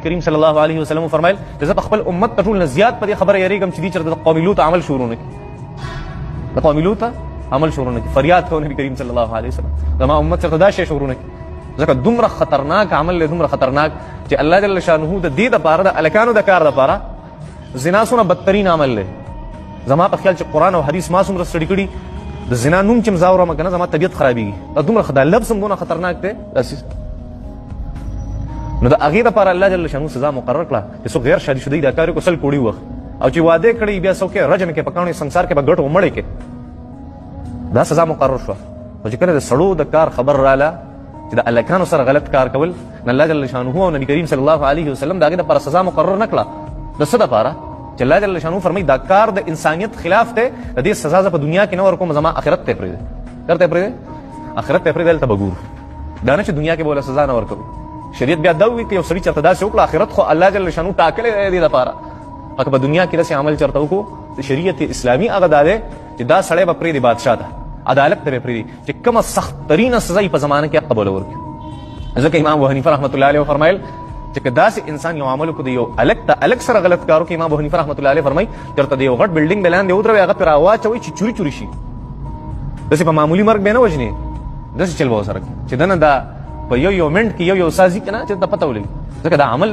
کریم صلی الله علیه وسلم فرمایل چې زه خپل امت ته ټول زیات په خبره یریږم چې دې چرته قوم لوط عمل شروع نه کړي، د قوم لوط عمل شروع نه کړي. فریاد کوي نبی کریم صلی الله علیه وسلم زما امت چرته دا شی شروع نه کړي، ځکه دومره خطرناک عمل له دومره خطرناک چې الله جل شانه د دې لپاره د الکانو د کار لپاره زنا سونه بدترین عمل له. زما په خیال چې قران او حدیث ما څومره سټډي کړي د زنا نوم چې مزاوره مکنه زما طبيعت خرابېږي، دا دومره خدای لفظ هم دونه خطرناک دی. نو د هغې لپاره الله جل شانه سزا مقرر کړه چې څوک غیر شادي شدی دا کار وکړي 100 کوړي وخت، او چې واده کړي بیا څوک رجم کې پکاڼې ਸੰسار کې به ګټ ومړې کې دا سزا مقرر شوه. او چې کله د سړو د کار خبر رااله چې د الکانو سره غلط کار کول، نه الله جل شانه او نبی کریم صلی الله علیه وسلم دا هغې لپاره سزا مقرر نه کړه. د څه دپاره چې الله جل شانه فرمایي دا کار د انسانیت خلاف دی، د دې سزا زه په دنیا کې نه ورکوم، زما آخرت ته پرېږدي، درته پرېږدي آخرت ته پرېږدي، هلته به ګورو. دا نه چې دنیا کې به وله سزا نه ورکوو. شریعت بیا دا وایي که یو سړي چېرته داسې وکړه آخرت خو الله جل شانه ټاکلی دی دې لپاره، که په دنیا کې داسې عمل چېرته وکړو د شریعت اسلامي هغه دا دی چې دا سړی به پرېږدي بادشاه ته، عدالت ته به پرېږدي چې کومه سخت ترینه سزا یې په زمانه کې قبوله ورکړي. ځکه امام ابو حنیفه رحمت الله علیه فرمایل چې که داسې انسان یو عمل وکړي یو الګ ته الګ سره غلط کار وکړي، امام ابو حنیفه رحمت الله علیه فرمایي چېرته د یو غټ بلډینګ د لاندې ودروي هغه پرې راواچوئ چې چوري چوري شي، داسې په معمولي مرګ به نه وژني، داسې چل به ورسره کوي چې دنه دا په یو منټ کې یو سازي که نه چې ته پته ولګي، ځکه دا عمل